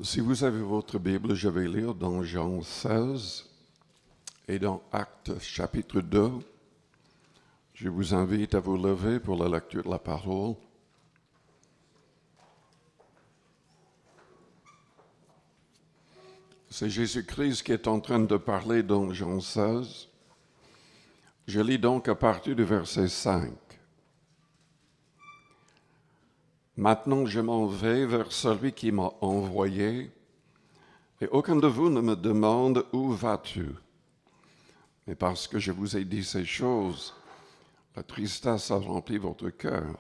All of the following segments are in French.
Si vous avez votre Bible, je vais lire dans Jean 16 et dans Actes chapitre 2. Je vous invite à vous lever pour la lecture de la parole. C'est Jésus-Christ qui est en train de parler dans Jean 16. Je lis donc à partir du verset 5. Maintenant, je m'en vais vers celui qui m'a envoyé, et aucun de vous ne me demande où vas-tu. Mais parce que je vous ai dit ces choses, la tristesse a rempli votre cœur.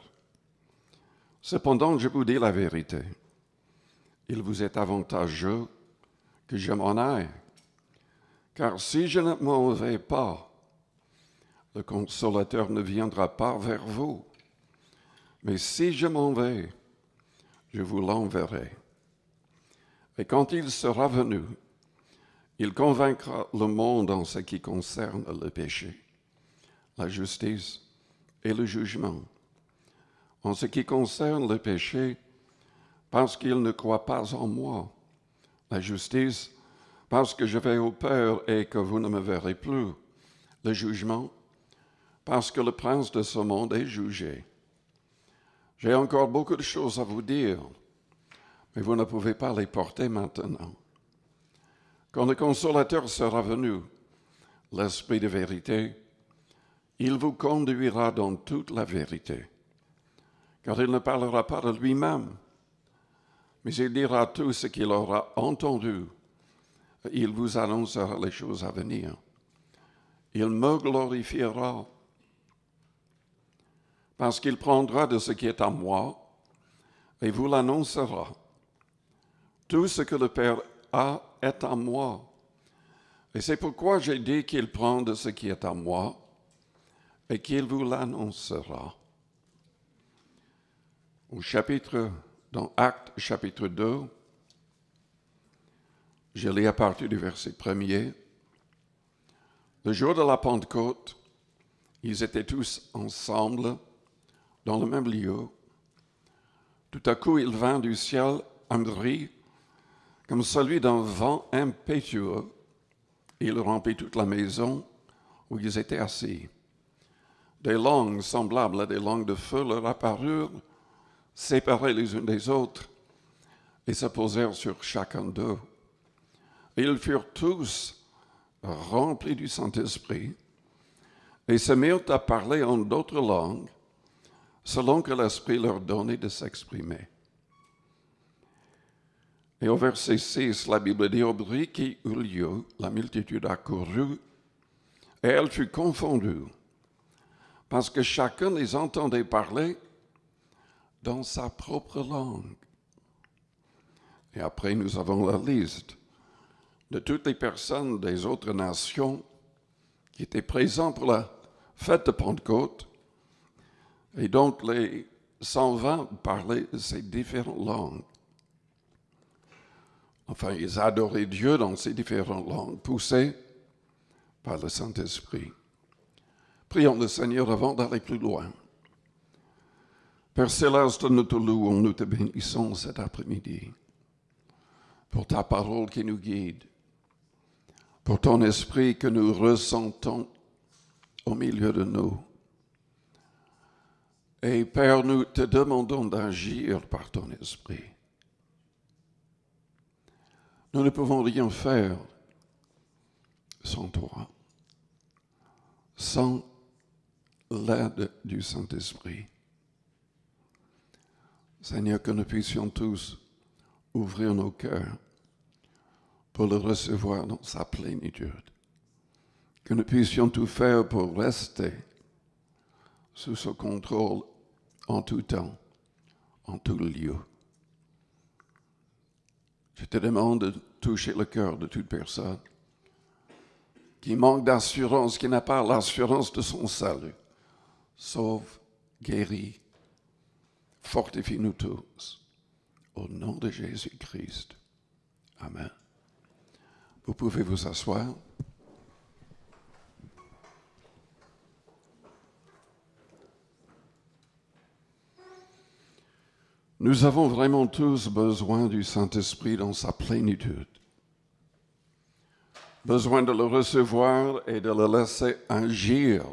Cependant, je vous dis la vérité. Il vous est avantageux que je m'en aille, car si je ne m'en vais pas, le Consolateur ne viendra pas vers vous. Mais si je m'en vais, je vous l'enverrai. Et quand il sera venu, il convaincra le monde en ce qui concerne le péché, la justice et le jugement. En ce qui concerne le péché, parce qu'il ne croit pas en moi. La justice, parce que je vais au Père et que vous ne me verrez plus. Le jugement, parce que le prince de ce monde est jugé. J'ai encore beaucoup de choses à vous dire, mais vous ne pouvez pas les porter maintenant. Quand le Consolateur sera venu, l'Esprit de vérité, il vous conduira dans toute la vérité, car il ne parlera pas de lui-même, mais il dira tout ce qu'il aura entendu. Il vous annoncera les choses à venir. Il me glorifiera, parce qu'il prendra de ce qui est à moi et vous l'annoncera. Tout ce que le Père a est à moi. Et c'est pourquoi j'ai dit qu'il prend de ce qui est à moi et qu'il vous l'annoncera. Dans Actes chapitre 2, je lis à partir du verset 1er. Le jour de la Pentecôte, ils étaient tous ensemble dans le même lieu. Tout à coup, il vint du ciel un bruit comme celui d'un vent impétueux. Il remplit toute la maison où ils étaient assis. Des langues semblables à des langues de feu leur apparurent, séparées les unes des autres, et se posèrent sur chacun d'eux. Et ils furent tous remplis du Saint-Esprit, et se mirent à parler en d'autres langues, selon que l'Esprit leur donnait de s'exprimer. Et au verset 6, la Bible dit, au bruit qui eut lieu, la multitude accourut, et elle fut confondue, parce que chacun les entendait parler dans sa propre langue. Et après, nous avons la liste de toutes les personnes des autres nations qui étaient présentes pour la fête de Pentecôte. Et donc, les 120 parlaient ces différentes langues. Enfin, ils adoraient Dieu dans ces différentes langues, poussés par le Saint-Esprit. Prions le Seigneur avant d'aller plus loin. Père Céleste, nous te louons, nous te bénissons cet après-midi pour ta parole qui nous guide, pour ton esprit que nous ressentons au milieu de nous. Et Père, nous te demandons d'agir par ton esprit. Nous ne pouvons rien faire sans toi, sans l'aide du Saint-Esprit. Seigneur, que nous puissions tous ouvrir nos cœurs pour le recevoir dans sa plénitude. Que nous puissions tout faire pour rester sous son contrôle en tout temps, en tout lieu. Je te demande de toucher le cœur de toute personne qui manque d'assurance, qui n'a pas l'assurance de son salut. Sauve, guéris, fortifie-nous tous. Au nom de Jésus-Christ. Amen. Vous pouvez vous asseoir. Nous avons vraiment tous besoin du Saint-Esprit dans sa plénitude. Besoin de le recevoir et de le laisser agir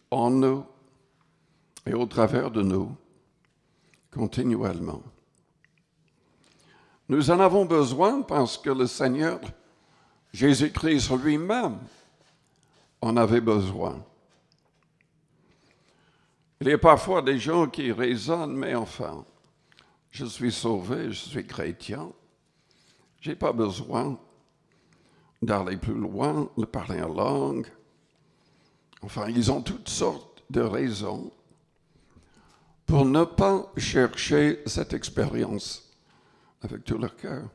en nous et au travers de nous continuellement. Nous en avons besoin parce que le Seigneur Jésus-Christ lui-même en avait besoin. Il y a parfois des gens qui raisonnent, mais enfin, je suis sauvé, je suis chrétien, je n'ai pas besoin d'aller plus loin, de parler en langue. Enfin, ils ont toutes sortes de raisons pour ne pas chercher cette expérience avec tout leur cœur.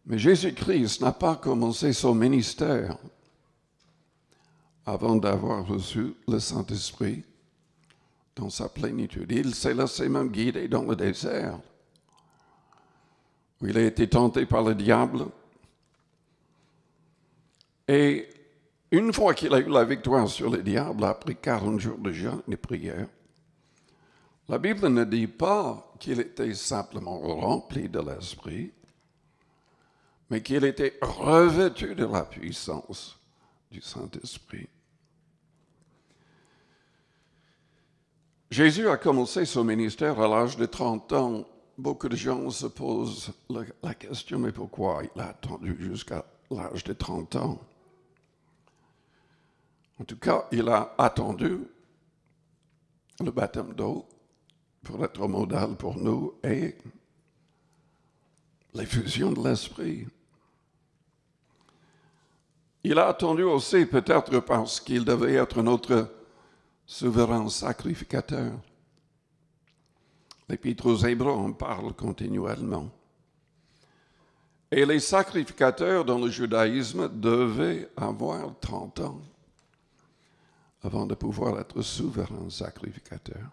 Mais Jésus-Christ n'a pas commencé son ministère avant d'avoir reçu le Saint-Esprit dans sa plénitude. Il s'est laissé même guider dans le désert, où il a été tenté par le diable. Et une fois qu'il a eu la victoire sur le diable, après 40 jours de jeûne et prière, la Bible ne dit pas qu'il était simplement rempli de l'Esprit, mais qu'il était revêtu de la puissance du Saint-Esprit. Jésus a commencé son ministère à l'âge de 30 ans. Beaucoup de gens se posent la question, mais pourquoi il a attendu jusqu'à l'âge de 30 ans? En tout cas, il a attendu le baptême d'eau pour être modèle pour nous et l'effusion de l'Esprit. Il a attendu aussi peut-être parce qu'il devait être notre souverain sacrificateur. L'Épître aux Hébreux en parle continuellement. Et les sacrificateurs dans le judaïsme devaient avoir 30 ans avant de pouvoir être souverain sacrificateur.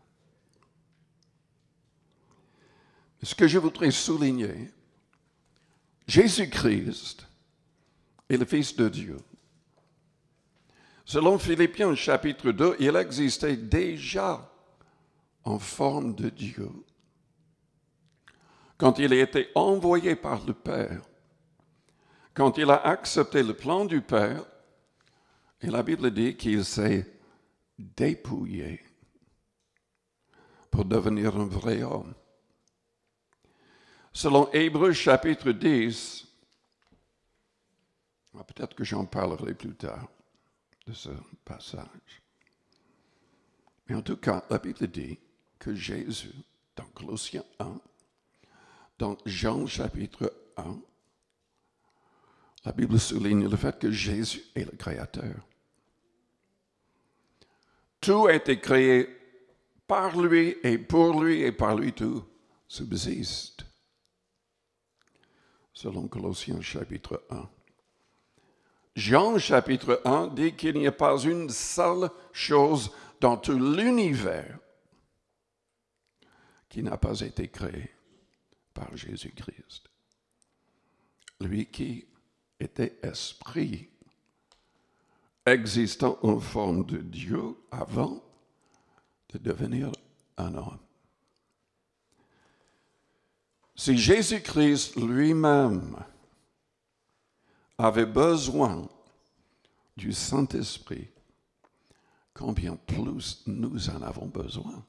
Ce que je voudrais souligner, Jésus-Christ est le Fils de Dieu. Selon Philippiens chapitre 2, il existait déjà en forme de Dieu. Quand il a été envoyé par le Père, quand il a accepté le plan du Père, et la Bible dit qu'il s'est dépouillé pour devenir un vrai homme. Selon Hébreux chapitre 10, peut-être que j'en parlerai plus tard de ce passage. Mais en tout cas, la Bible dit que Jésus, dans Colossiens 1, dans Jean chapitre 1, la Bible souligne le fait que Jésus est le Créateur. Tout a été créé par lui et par lui tout subsiste. Selon Colossiens chapitre 1. Jean chapitre 1 dit qu'il n'y a pas une seule chose dans tout l'univers qui n'a pas été créée par Jésus-Christ. Lui qui était esprit, existant en forme de Dieu avant de devenir un homme. Si Jésus-Christ lui-même avait besoin du Saint-Esprit, combien plus nous en avons besoin.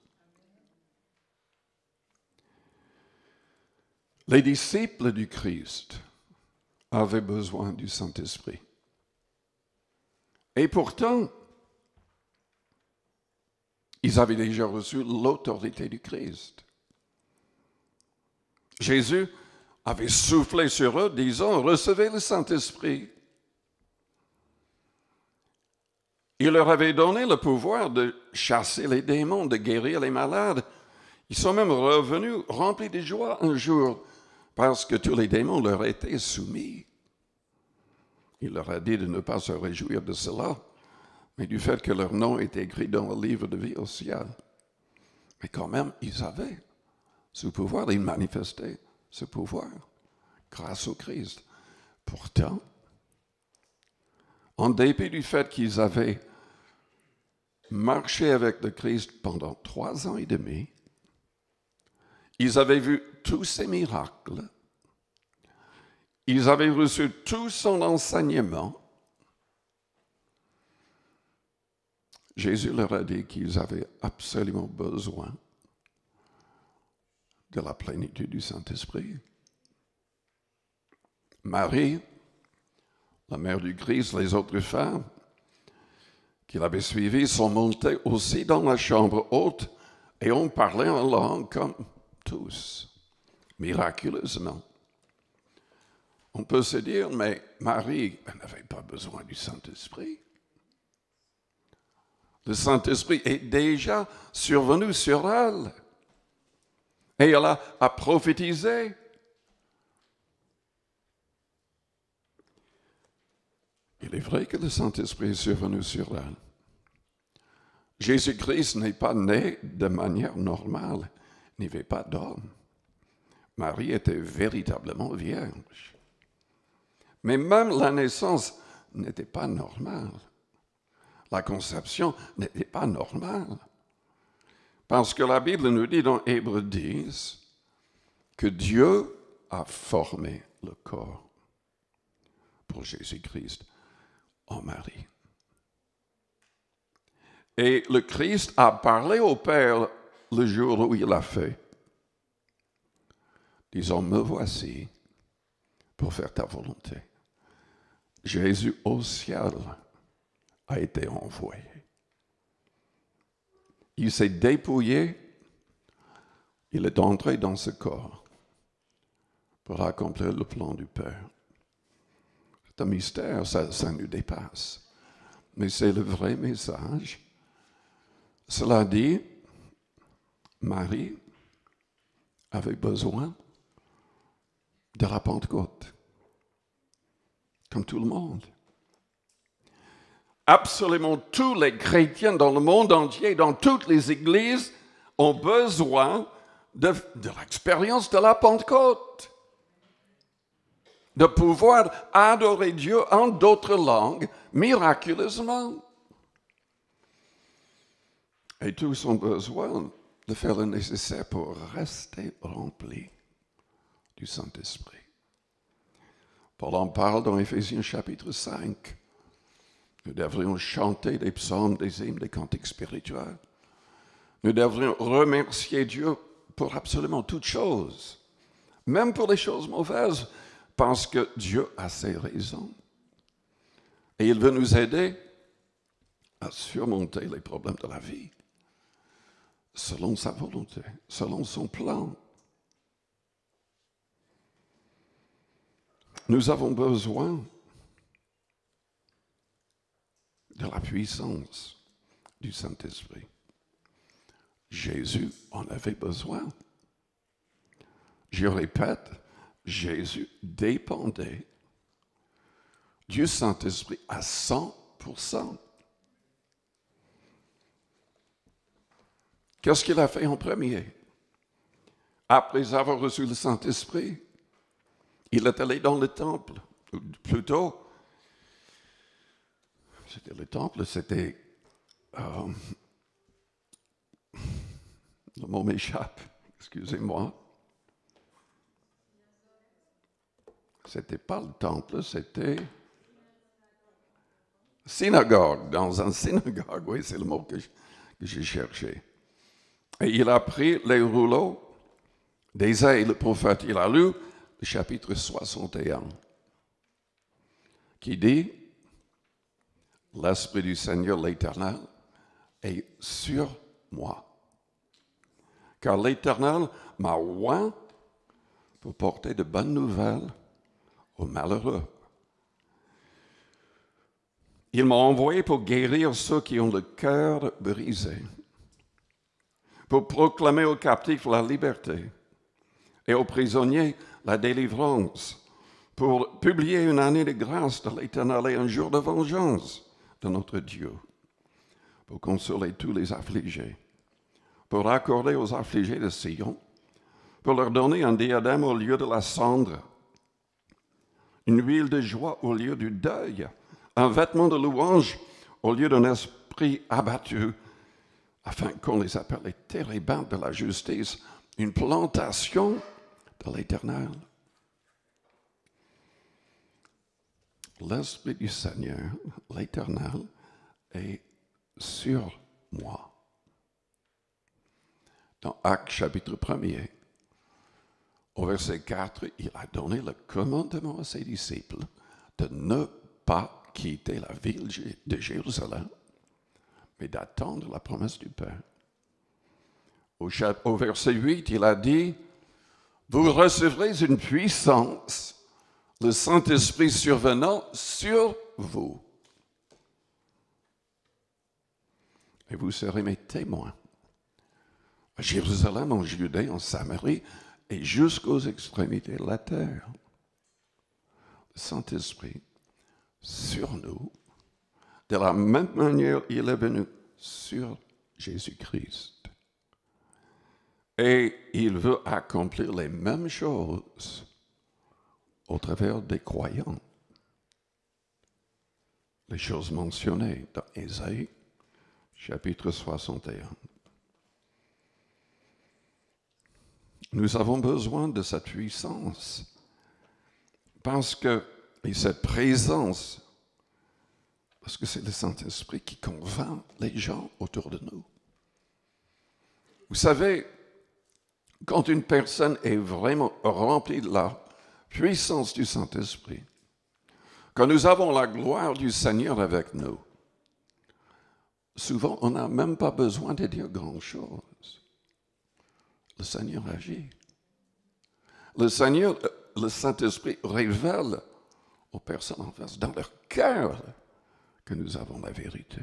Les disciples du Christ avaient besoin du Saint-Esprit. Et pourtant, ils avaient déjà reçu l'autorité du Christ. Jésus avait soufflé sur eux, disant, recevez le Saint-Esprit. Il leur avait donné le pouvoir de chasser les démons, de guérir les malades. Ils sont même revenus remplis de joie un jour, parce que tous les démons leur étaient soumis. Il leur a dit de ne pas se réjouir de cela, mais du fait que leur nom est écrit dans le livre de vie au ciel. Mais quand même, ils avaient ce pouvoir, ils manifestaient ce pouvoir grâce au Christ. Pourtant, en dépit du fait qu'ils avaient marché avec le Christ pendant 3 ans et demi, Ils avaient vu tous ses miracles. Ils avaient reçu tout son enseignement. Jésus leur a dit qu'ils avaient absolument besoin de la plénitude du Saint-Esprit. Marie, la mère du Christ, les autres femmes qui l'avaient suivi sont montées aussi dans la chambre haute et ont parlé en langue comme tous, miraculeusement. On peut se dire, mais Marie, elle n'avait pas besoin du Saint-Esprit. Le Saint-Esprit est déjà survenu sur elle. Et elle a prophétisé. Il est vrai que le Saint-Esprit est survenu sur elle. Jésus-Christ n'est pas né de manière normale, il n'y avait pas d'homme. Marie était véritablement vierge. Mais même la naissance n'était pas normale. La conception n'était pas normale. Parce que la Bible nous dit dans Hébreux 10 que Dieu a formé le corps pour Jésus-Christ en Marie. Et le Christ a parlé au Père le jour où il l'a fait, disant, me voici pour faire ta volonté. Jésus au ciel a été envoyé. Il s'est dépouillé, il est entré dans ce corps pour accomplir le plan du Père. C'est un mystère, ça nous dépasse. Mais c'est le vrai message. Cela dit, Marie avait besoin de la Pentecôte, comme tout le monde. Absolument tous les chrétiens dans le monde entier, dans toutes les églises, ont besoin de l'expérience de la Pentecôte. De pouvoir adorer Dieu en d'autres langues, miraculeusement. Et tous ont besoin de faire le nécessaire pour rester remplis du Saint-Esprit. Paul en parle dans Éphésiens chapitre 5. Nous devrions chanter des psaumes, des hymnes, des cantiques spirituels. Nous devrions remercier Dieu pour absolument toutes choses, même pour les choses mauvaises, parce que Dieu a ses raisons. Et il veut nous aider à surmonter les problèmes de la vie, selon sa volonté, selon son plan. Nous avons besoin de la puissance du Saint-Esprit. Jésus en avait besoin. Je répète, Jésus dépendait du Saint-Esprit à 100%. Qu'est-ce qu'il a fait en premier? Après avoir reçu le Saint-Esprit, il est allé dans le temple, ou plutôt, c'était le temple, c'était... le mot m'échappe, excusez-moi. C'était pas le temple, c'était... synagogue, dans un synagogue, oui, c'est le mot que j'ai cherché. Et il a pris les rouleaux d'Ésaïe, le prophète. Il a lu le chapitre 61, qui dit, « L'Esprit du Seigneur l'Éternel est sur moi, car l'Éternel m'a oint pour porter de bonnes nouvelles aux malheureux. Il m'a envoyé pour guérir ceux qui ont le cœur brisé, pour proclamer aux captifs la liberté et aux prisonniers la délivrance, pour publier une année de grâce de l'Éternel et un jour de vengeance de notre Dieu, pour consoler tous les affligés, pour accorder aux affligés de Sion, pour leur donner un diadème au lieu de la cendre, une huile de joie au lieu du deuil, un vêtement de louange au lieu d'un esprit abattu, afin qu'on les appelle les térébintes de la justice, une plantation de l'Éternel. L'Esprit du Seigneur, l'Éternel, est sur moi. Dans Actes chapitre 1er, au verset 4, il a donné le commandement à ses disciples de ne pas quitter la ville de Jérusalem, mais d'attendre la promesse du Père. Au verset 8, il a dit, « Vous recevrez une puissance, le Saint-Esprit survenant sur vous. Et vous serez mes témoins à Jérusalem, en Judée, en Samarie et jusqu'aux extrémités de la terre. » Le Saint-Esprit sur nous, de la même manière il est venu sur Jésus-Christ. Et il veut accomplir les mêmes choses au travers des croyants. Les choses mentionnées dans Ésaïe, chapitre 61. Nous avons besoin de cette puissance parce que, et cette présence, parce que c'est le Saint-Esprit qui convainc les gens autour de nous. Vous savez, quand une personne est vraiment remplie de la puissance du Saint-Esprit, quand nous avons la gloire du Seigneur avec nous, souvent on n'a même pas besoin de dire grand-chose. Le Seigneur agit. Le Saint-Esprit révèle aux personnes en face, dans leur cœur, que nous avons la vérité,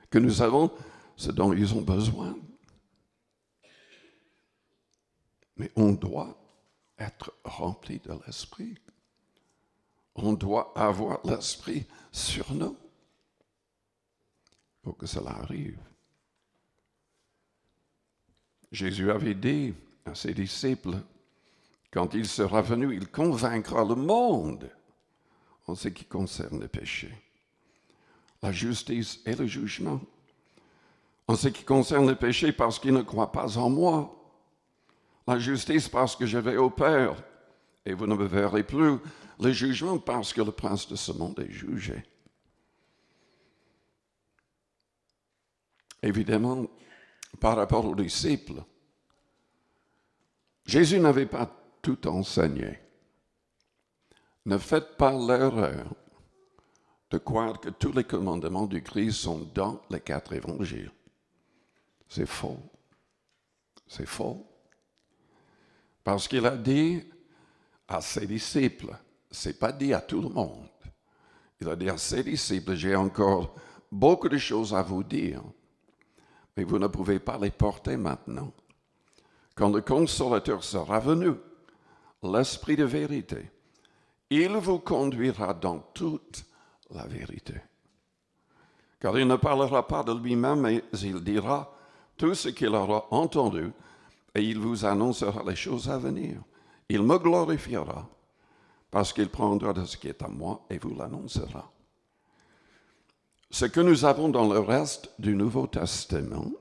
que nous avons ce dont ils ont besoin. Mais on doit être rempli de l'Esprit. On doit avoir l'Esprit sur nous pour que cela arrive. Jésus avait dit à ses disciples, quand il sera venu, il convaincra le monde en ce qui concerne le péché, la justice et le jugement. En ce qui concerne le péché, parce qu'il ne croit pas en moi. La justice, parce que je vais au Père et vous ne me verrez plus. Le jugement, parce que le prince de ce monde est jugé. Évidemment, par rapport aux disciples, Jésus n'avait pas tout enseigné. Ne faites pas l'erreur de croire que tous les commandements du Christ sont dans les 4 évangiles. C'est faux. C'est faux. Parce qu'il a dit à ses disciples, ce n'est pas dit à tout le monde. Il a dit à ses disciples, j'ai encore beaucoup de choses à vous dire, mais vous ne pouvez pas les porter maintenant. Quand le Consolateur sera venu, l'Esprit de vérité, il vous conduira dans toute la vérité. Car il ne parlera pas de lui-même, mais il dira tout ce qu'il aura entendu et il vous annoncera les choses à venir. Il me glorifiera parce qu'il prendra de ce qui est à moi et vous l'annoncera. Ce que nous avons dans le reste du Nouveau Testament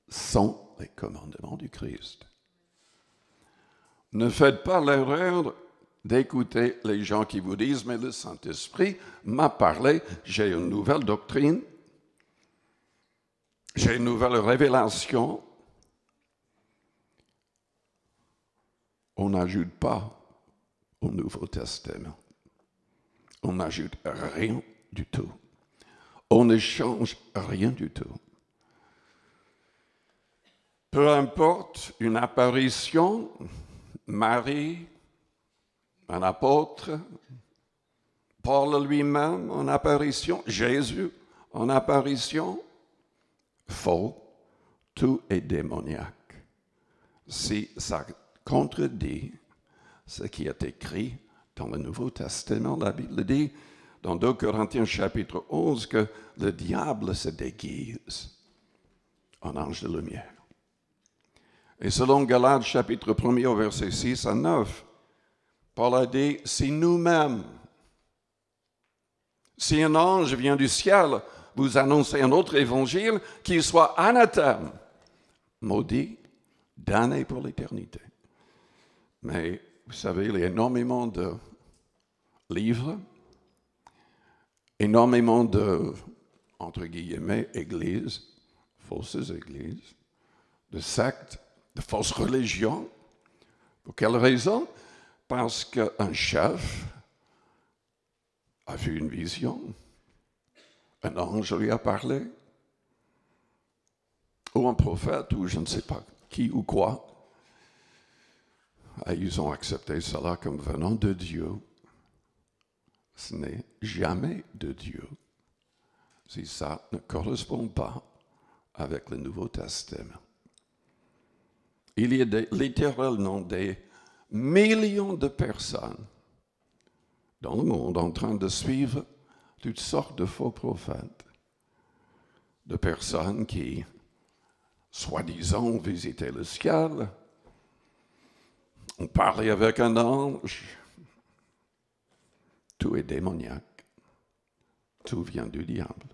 sont les commandements du Christ. Ne faites pas l'erreur d'écouter les gens qui vous disent « Mais le Saint-Esprit m'a parlé, j'ai une nouvelle doctrine, j'ai une nouvelle révélation. » On n'ajoute pas au Nouveau Testament. On n'ajoute rien du tout. On ne change rien du tout. Peu importe une apparition, Marie, un apôtre, Paul lui-même en apparition, Jésus en apparition, faux, tout est démoniaque. Si ça contredit ce qui est écrit dans le Nouveau Testament, la Bible dit dans 2 Corinthiens chapitre 11 que le diable se déguise en ange de lumière. Et selon Galates chapitre 1er au verset 6 à 9, Paul a dit, si nous-mêmes, si un ange vient du ciel vous annoncer un autre évangile, qu'il soit anathème, maudit, damnés pour l'éternité. Mais vous savez, il y a énormément de livres, énormément de, entre guillemets, églises, fausses églises, de sectes, de fausses religions. Pour quelle raison? Parce qu'un chef a vu une vision, un ange lui a parlé, ou un prophète, ou je ne sais pas qui ou quoi. Et ils ont accepté cela comme venant de Dieu. Ce n'est jamais de Dieu si ça ne correspond pas avec le Nouveau Testament. Il y a littéralement des millions de personnes dans le monde en train de suivre toutes sortes de faux prophètes, de personnes qui, soi-disant, ont visité le ciel, ont parlé avec un ange. Tout est démoniaque. Tout vient du diable.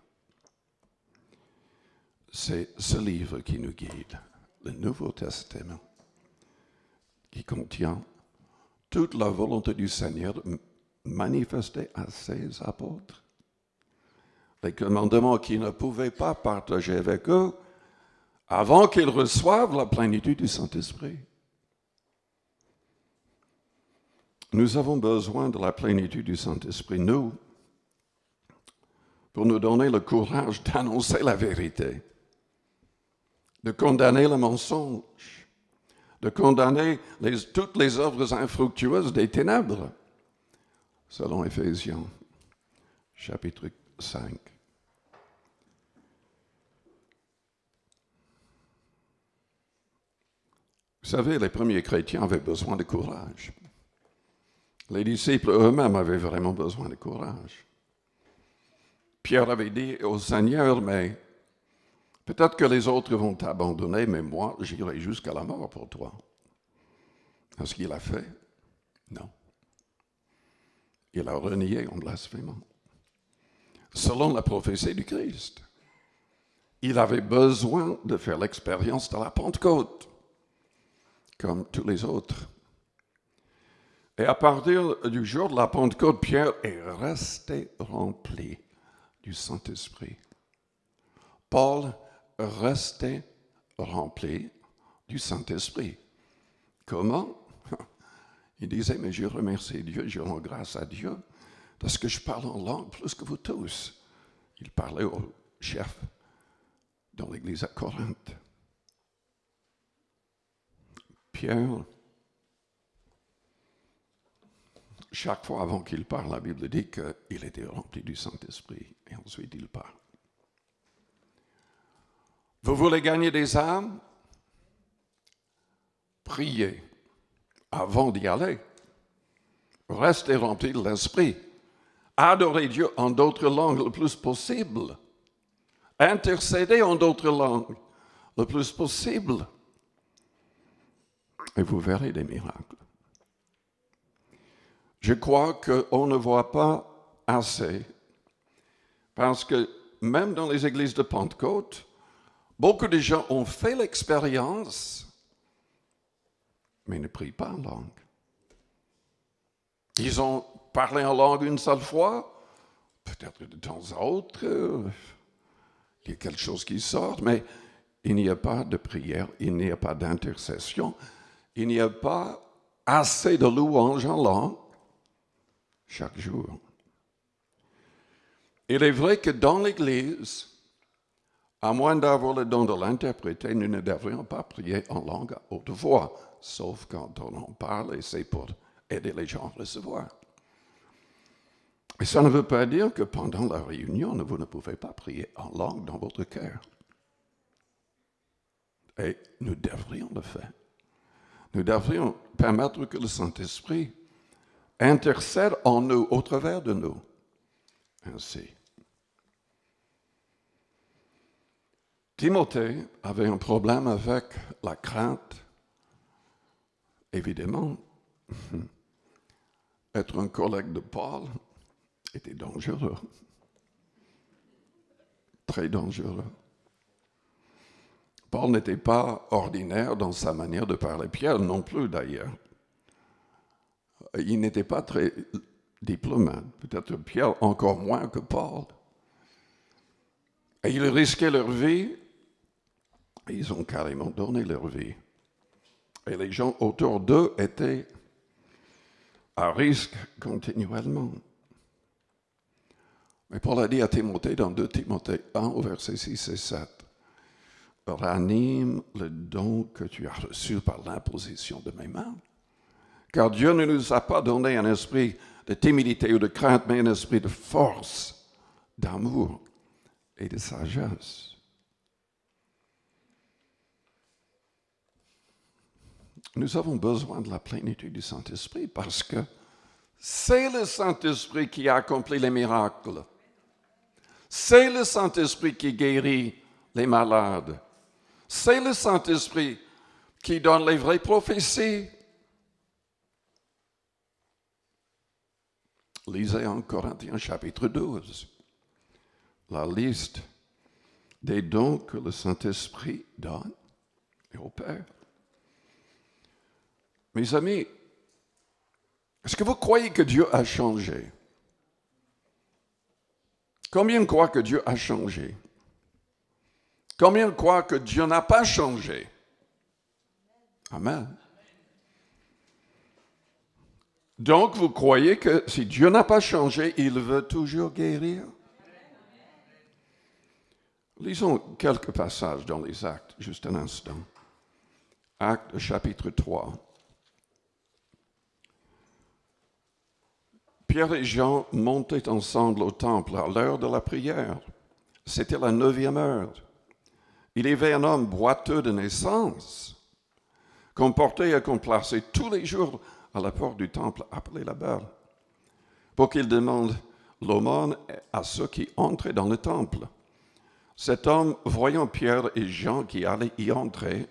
C'est ce livre qui nous guide, le Nouveau Testament, qui contient toute la volonté du Seigneur manifestée à ses apôtres. Les commandements qu'ils ne pouvaient pas partager avec eux avant qu'ils reçoivent la plénitude du Saint-Esprit. Nous avons besoin de la plénitude du Saint-Esprit, nous, pour nous donner le courage d'annoncer la vérité, de condamner le mensonge, de condamner toutes les œuvres infructueuses des ténèbres, selon Éphésiens, chapitre 5. Vous savez, les premiers chrétiens avaient besoin de courage. Les disciples eux-mêmes avaient vraiment besoin de courage. Pierre avait dit au Seigneur, mais peut-être que les autres vont t'abandonner, mais moi, j'irai jusqu'à la mort pour toi. Est-ce qu'il a fait? Non. Il a renié en blasphémant. Selon la prophétie du Christ, il avait besoin de faire l'expérience de la Pentecôte, comme tous les autres. Et à partir du jour de la Pentecôte, Pierre est resté rempli du Saint-Esprit. Paul restait rempli du Saint-Esprit. Comment? Il disait, mais je remercie Dieu, je rends grâce à Dieu, parce que je parle en langue plus que vous tous. Il parlait au chef dans l'église à Corinthe. Pierre, chaque fois avant qu'il parle, la Bible dit qu'il était rempli du Saint-Esprit. Et ensuite, il parle. Vous voulez gagner des âmes? Priez avant d'y aller. Restez rempli de l'Esprit. Adorez Dieu en d'autres langues le plus possible. Intercédez en d'autres langues le plus possible. Et vous verrez des miracles. Je crois qu'on ne voit pas assez, parce que même dans les églises de Pentecôte, beaucoup de gens ont fait l'expérience, mais ne prient pas en langue. Ils ont parlé en langue une seule fois, peut-être de temps à autre, il y a quelque chose qui sort, mais il n'y a pas de prière, il n'y a pas d'intercession, il n'y a pas assez de louanges en langue chaque jour. Il est vrai que dans l'Église, à moins d'avoir le don de l'interpréter, nous ne devrions pas prier en langue à haute voix, sauf quand on en parle et c'est pour aider les gens à recevoir. Et ça ne veut pas dire que pendant la réunion, vous ne pouvez pas prier en langue dans votre cœur. Et nous devrions le faire. Nous devrions permettre que le Saint-Esprit intercède en nous, au travers de nous. Ainsi. Timothée avait un problème avec la crainte. Évidemment, être un collègue de Paul était dangereux. Très dangereux. Paul n'était pas ordinaire dans sa manière de parler. Pierre non plus, d'ailleurs. Il n'était pas très diplomate. Peut-être Pierre encore moins que Paul. Et ils risquaient leur vie. Et ils ont carrément donné leur vie. Et les gens autour d'eux étaient à risque continuellement. Mais Paul a dit à Timothée dans 2 Timothée 1 au verset 6 et 7, « Ranime le don que tu as reçu par l'imposition de mes mains. Car Dieu ne nous a pas donné un esprit de timidité ou de crainte, mais un esprit de force, d'amour et de sagesse. » Nous avons besoin de la plénitude du Saint-Esprit parce que c'est le Saint-Esprit qui a accompli les miracles. C'est le Saint-Esprit qui guérit les malades. C'est le Saint-Esprit qui donne les vraies prophéties. Lisez en Corinthiens chapitre 12 la liste des dons que le Saint-Esprit donne et opère. Mes amis, est-ce que vous croyez que Dieu a changé? Combien croient que Dieu a changé? Combien croient que Dieu n'a pas changé? Amen. Donc, vous croyez que si Dieu n'a pas changé, il veut toujours guérir? Lisons quelques passages dans les Actes, juste un instant. Actes chapitre 3. Pierre et Jean montaient ensemble au temple à l'heure de la prière. C'était la 9e heure. Il y avait un homme boiteux de naissance, qu'on portait et qu'on plaçait tous les jours à la porte du temple, appelé la Belle, pour qu'il demande l'aumône à ceux qui entraient dans le temple. Cet homme, voyant Pierre et Jean qui allaient y entrer,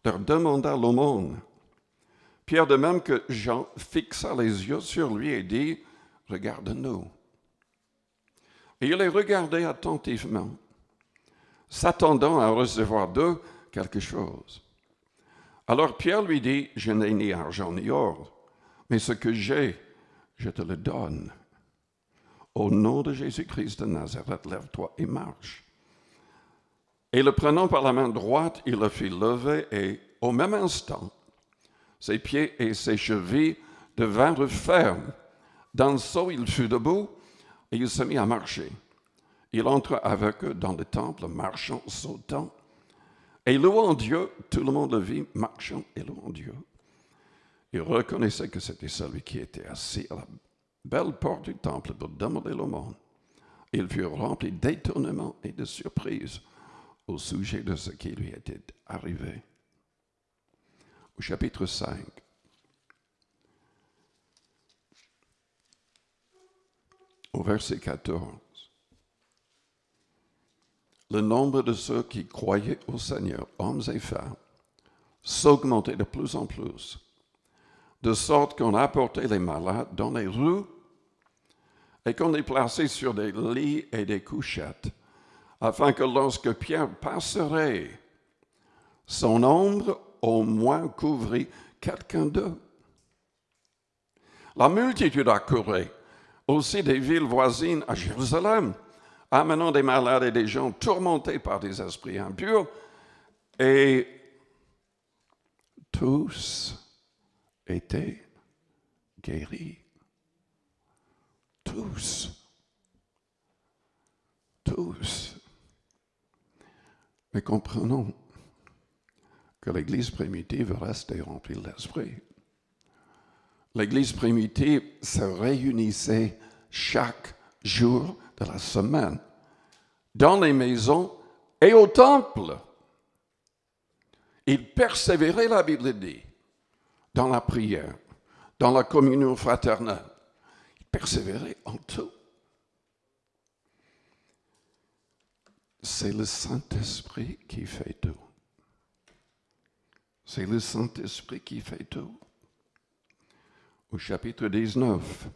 leur demanda l'aumône. Pierre, de même que Jean, fixa les yeux sur lui et dit, « Regarde-nous. » Et il les regardait attentivement, s'attendant à recevoir d'eux quelque chose. Alors Pierre lui dit, « Je n'ai ni argent ni or, mais ce que j'ai, je te le donne. Au nom de Jésus-Christ de Nazareth, lève-toi et marche. » Et le prenant par la main droite, il le fit lever et, au même instant, ses pieds et ses chevilles devinrent fermes. D'un saut, il fut debout et il se mit à marcher. Il entra avec eux dans le temple, marchant, sautant. Et louant Dieu, tout le monde le vit, marchant et louant Dieu. Il reconnaissait que c'était celui qui était assis à la belle porte du temple pour demander l'aumône. Ils furent remplis d'étonnement et de surprise au sujet de ce qui lui était arrivé. Au chapitre 5, au verset 14, le nombre de ceux qui croyaient au Seigneur, hommes et femmes, s'augmentait de plus en plus, de sorte qu'on apportait les malades dans les rues et qu'on les plaçait sur des lits et des couchettes, afin que lorsque Pierre passerait, son ombre au moins couvrit quelqu'un d'eux. La multitude accourait aussi des villes voisines à Jérusalem, amenant des malades et des gens tourmentés par des esprits impurs, et tous étaient guéris. Tous. Mais comprenons que l'Église primitive restait remplie de l'Esprit. L'Église primitive se réunissait chaque jour de la semaine, dans les maisons et au temple. Ils persévéraient, la Bible dit, dans la prière, dans la communion fraternelle. Ils persévéraient en tout. C'est le Saint-Esprit qui fait tout. C'est le Saint-Esprit qui fait tout. Au chapitre 19,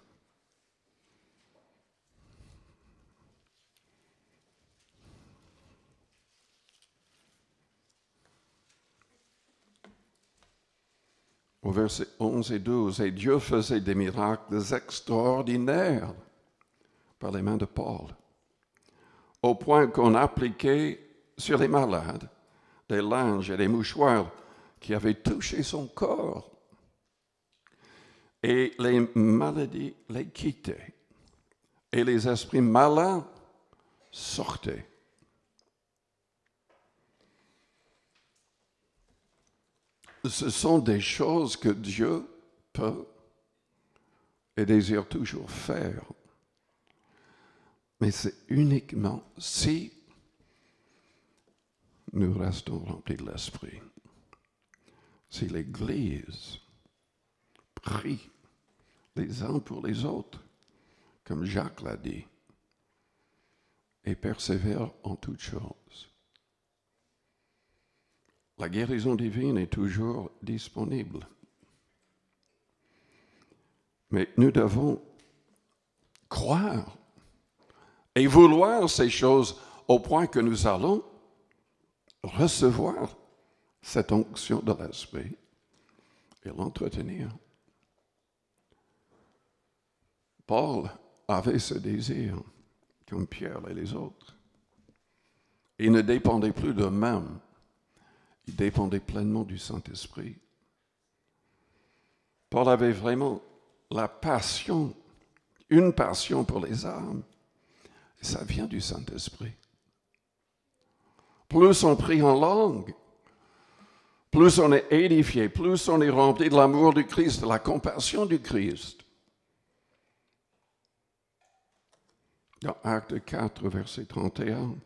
au verset 11 et 12, et Dieu faisait des miracles extraordinaires par les mains de Paul, au point qu'on appliquait sur les malades des linges et des mouchoirs qui avaient touché son corps. Et les maladies les quittaient, et les esprits malins sortaient. Ce sont des choses que Dieu peut et désire toujours faire. Mais c'est uniquement si nous restons remplis de l'Esprit. Si l'Église prie les uns pour les autres, comme Jacques l'a dit, et persévère en toutes choses. La guérison divine est toujours disponible. Mais nous devons croire et vouloir ces choses au point que nous allons recevoir cette onction de l'Esprit et l'entretenir. Paul avait ce désir, comme Pierre et les autres. Il ne dépendait plus d'eux-mêmes. Il dépendait pleinement du Saint-Esprit. Paul avait vraiment la passion, une passion pour les âmes. Et ça vient du Saint-Esprit. Plus on prie en langue, plus on est édifié, plus on est rempli de l'amour du Christ, de la compassion du Christ. Dans Acte 4, verset 31,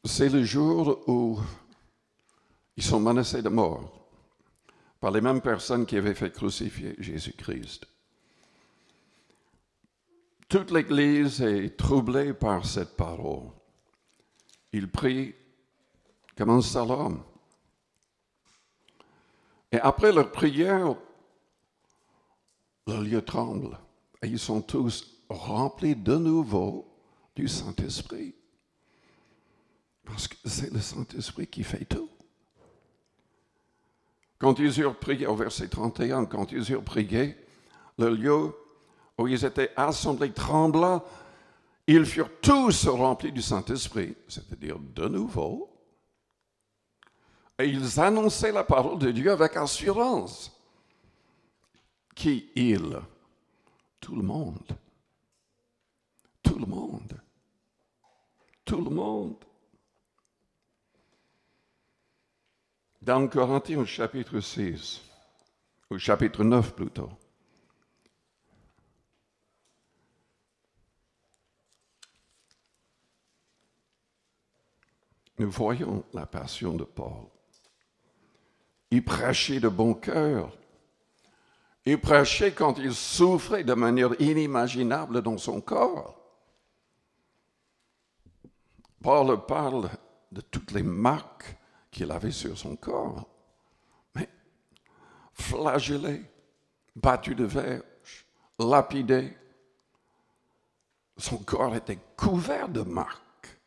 c'est le jour où ils sont menacés de mort par les mêmes personnes qui avaient fait crucifier Jésus-Christ. Toute l'Église est troublée par cette parole. Ils prient comme un seul homme. Et après leur prière, le lieu tremble. Et ils sont tous remplis de nouveau du Saint-Esprit. Parce que c'est le Saint-Esprit qui fait tout. Quand ils eurent prié, au verset 31, quand ils eurent prié, le lieu où ils étaient assemblés trembla, ils furent tous remplis du Saint-Esprit, c'est-à-dire de nouveau, et ils annonçaient la parole de Dieu avec assurance. Qui ils? Tout le monde. Tout le monde. Tout le monde. Dans Corinthiens, au chapitre 6, au chapitre 9 plutôt, nous voyons la passion de Paul. Il prêchait de bon cœur. Il prêchait quand il souffrait de manière inimaginable dans son corps. Paul parle de toutes les marques qu'il avait sur son corps. Mais flagellé, battu de verge, lapidé, son corps était couvert de marques.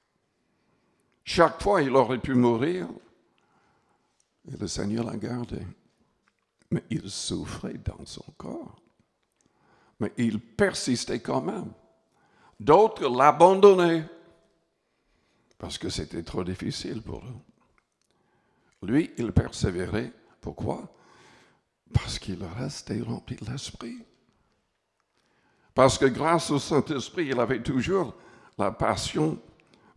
Chaque fois, il aurait pu mourir, et le Seigneur l'a gardé. Mais il souffrait dans son corps. Mais il persistait quand même. D'autres l'abandonnaient parce que c'était trop difficile pour eux. Lui, il persévérait. Pourquoi? Parce qu'il restait rempli de l'Esprit. Parce que grâce au Saint-Esprit, il avait toujours la passion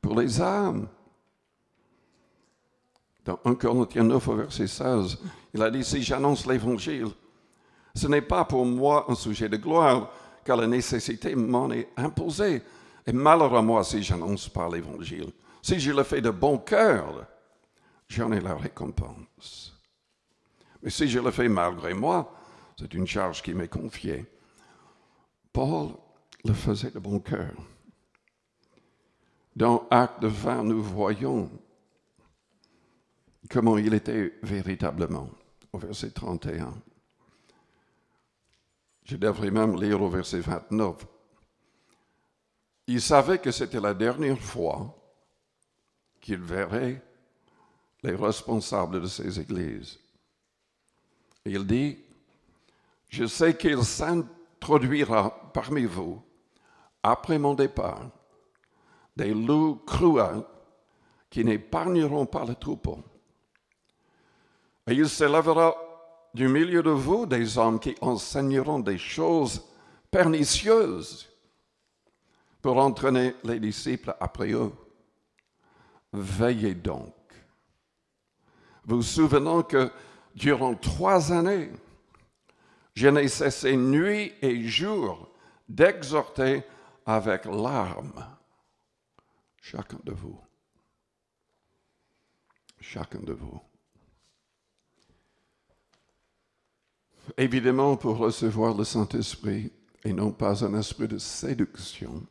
pour les âmes. Dans 1 Corinthiens 9, au verset 16, il a dit, si j'annonce l'Évangile, ce n'est pas pour moi un sujet de gloire, car la nécessité m'en est imposée. Et malheur à moi si j'annonce pas l'Évangile. Si je le fais de bon cœur, j'en ai la récompense. Mais si je le fais malgré moi, c'est une charge qui m'est confiée. Paul le faisait de bon cœur. Dans Acte 20, nous voyons comment il était véritablement, au verset 31. Je devrais même lire au verset 29. il savait que c'était la dernière fois qu'il verrait les responsables de ces églises. Et il dit, je sais qu'il s'introduira parmi vous, après mon départ, des loups cruels qui n'épargneront pas le troupeau. Et il s'élèvera du milieu de vous des hommes qui enseigneront des choses pernicieuses pour entraîner les disciples après eux. Veillez donc, vous souvenant que durant 3 années, je n'ai cessé nuit et jour d'exhorter avec larmes chacun de vous. Chacun de vous. Évidemment, pour recevoir le Saint-Esprit, et non pas un esprit de séduction,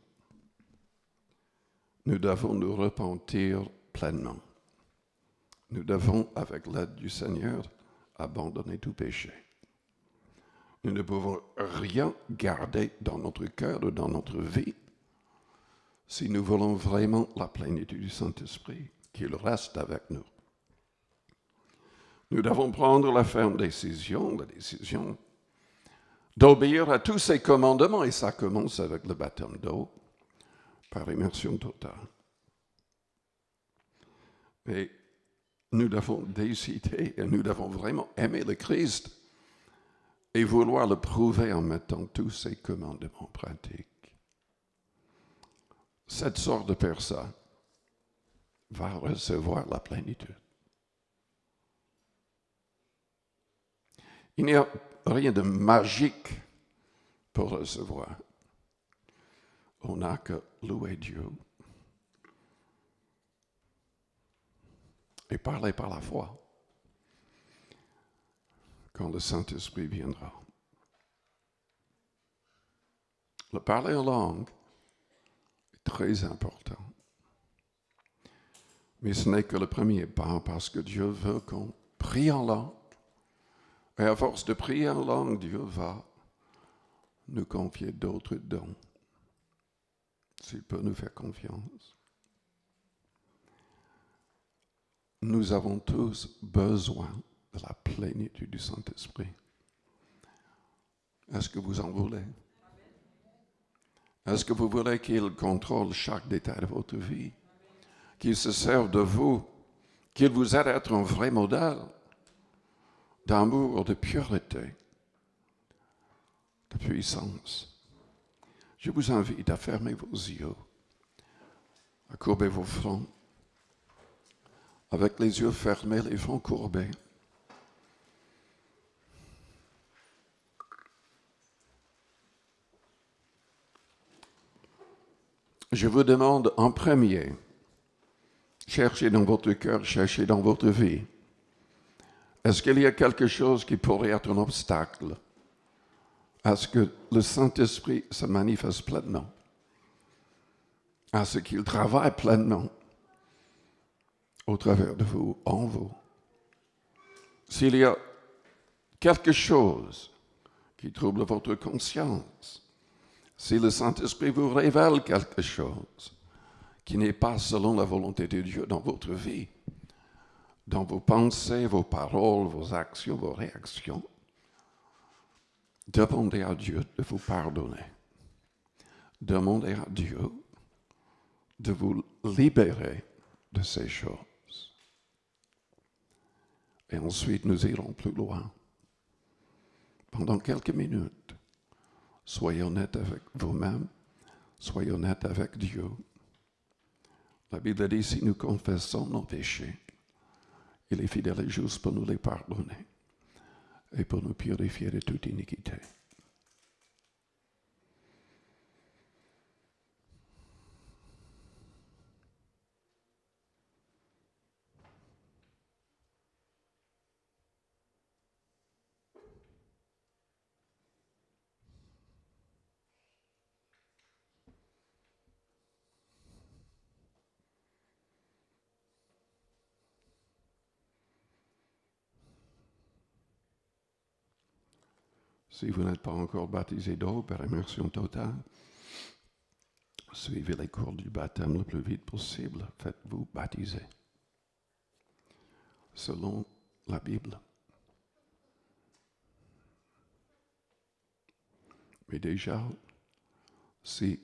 nous devons nous repentir pleinement. Nous devons, avec l'aide du Seigneur, abandonner tout péché. Nous ne pouvons rien garder dans notre cœur ou dans notre vie si nous voulons vraiment la plénitude du Saint-Esprit, qu'il reste avec nous. Nous devons prendre la ferme décision, la décision d'obéir à tous ces commandements, et ça commence avec le baptême d'eau, par immersion totale. Et nous devons décider, et nous devons vraiment aimer le Christ et vouloir le prouver en mettant tous ces commandements en pratique. Cette sorte de personne va recevoir la plénitude. Il n'y a rien de magique pour recevoir. On n'a que louer Dieu et parler par la foi quand le Saint-Esprit viendra. Le parler en langue est très important. Mais ce n'est que le premier pas, parce que Dieu veut qu'on prie en langue. Et à force de prier en langue, Dieu va nous confier d'autres dons, s'il peut nous faire confiance. Nous avons tous besoin de la plénitude du Saint-Esprit. Est-ce que vous en voulez? Est-ce que vous voulez qu'il contrôle chaque détail de votre vie? Qu'il se serve de vous? Qu'il vous aide à être un vrai modèle d'amour, de pureté, de puissance? Je vous invite à fermer vos yeux, à courber vos fronts, avec les yeux fermés, les fronts courbés. Je vous demande en premier, cherchez dans votre cœur, cherchez dans votre vie. Est-ce qu'il y a quelque chose qui pourrait être un obstacle à ce que le Saint-Esprit se manifeste pleinement, à ce qu'il travaille pleinement au travers de vous, en vous? S'il y a quelque chose qui trouble votre conscience, si le Saint-Esprit vous révèle quelque chose qui n'est pas selon la volonté de Dieu dans votre vie, dans vos pensées, vos paroles, vos actions, vos réactions, demandez à Dieu de vous pardonner. Demandez à Dieu de vous libérer de ces choses. Et ensuite, nous irons plus loin. Pendant quelques minutes, soyez honnête avec vous-même, soyez honnête avec Dieu. La Bible dit, si nous confessons nos péchés, il est fidèle et juste pour nous les pardonner et pour nous purifier de toute iniquité. Si vous n'êtes pas encore baptisé d'eau par immersion totale, Suivez les cours du baptême le plus vite possible. Faites-vous baptiser. Selon la Bible. Mais déjà, si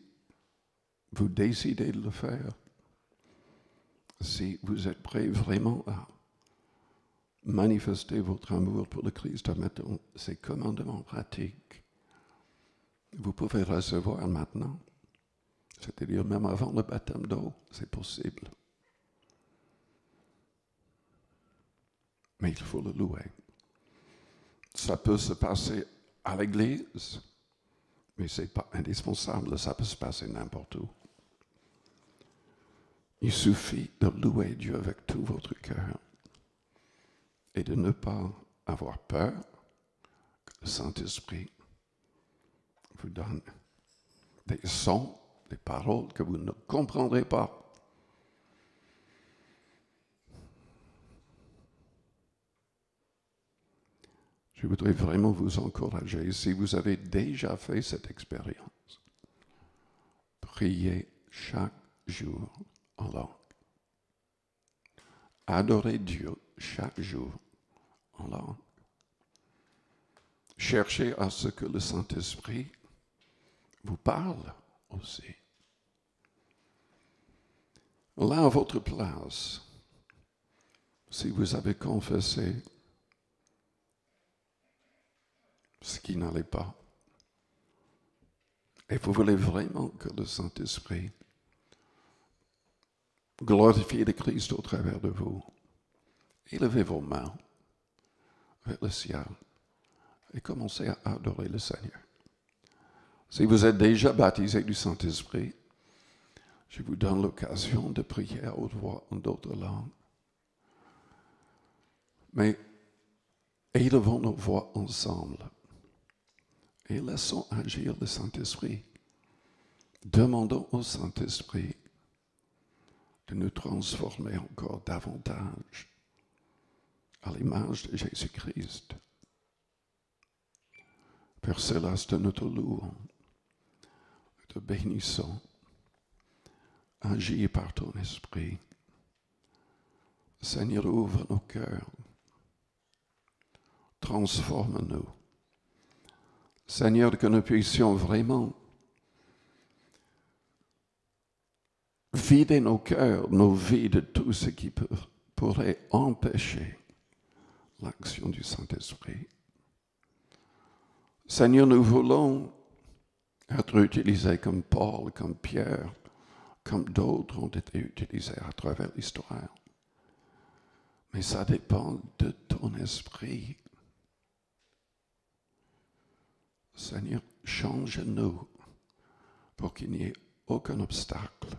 vous décidez de le faire, si vous êtes prêt vraiment à manifester votre amour pour le Christ en mettant ses commandements en pratique, vous pouvez recevoir maintenant, c'est-à-dire même avant le baptême d'eau, c'est possible. Mais il faut le louer. Ça peut se passer à l'église, mais ce n'est pas indispensable, ça peut se passer n'importe où. Il suffit de louer Dieu avec tout votre cœur et de ne pas avoir peur que le Saint-Esprit vous donne des sons, des paroles que vous ne comprendrez pas. Je voudrais vraiment vous encourager, si vous avez déjà fait cette expérience, priez chaque jour en langue. Adorez Dieu chaque jour en langue. Cherchez à ce que le Saint-Esprit vous parle aussi. Là, à votre place, si vous avez confessé ce qui n'allait pas, et vous voulez vraiment que le Saint-Esprit glorifie le Christ au travers de vous, élevez vos mains vers le ciel et commencez à adorer le Seigneur. Si vous êtes déjà baptisé du Saint-Esprit, je vous donne l'occasion de prier à haute voix en d'autres langues. Mais élevons nos voix ensemble et laissons agir le Saint-Esprit. Demandons au Saint-Esprit de nous transformer encore davantage à l'image de Jésus-Christ. Père céleste, nous te louons, nous te bénissons. Agis par ton esprit. Seigneur, ouvre nos cœurs. Transforme-nous. Seigneur, que nous puissions vraiment vider nos cœurs, nos vies de tout ce qui pourrait empêcher l'action du Saint-Esprit. Seigneur, nous voulons être utilisés comme Paul, comme Pierre, comme d'autres ont été utilisés à travers l'histoire. Mais ça dépend de ton esprit. Seigneur, change-nous pour qu'il n'y ait aucun obstacle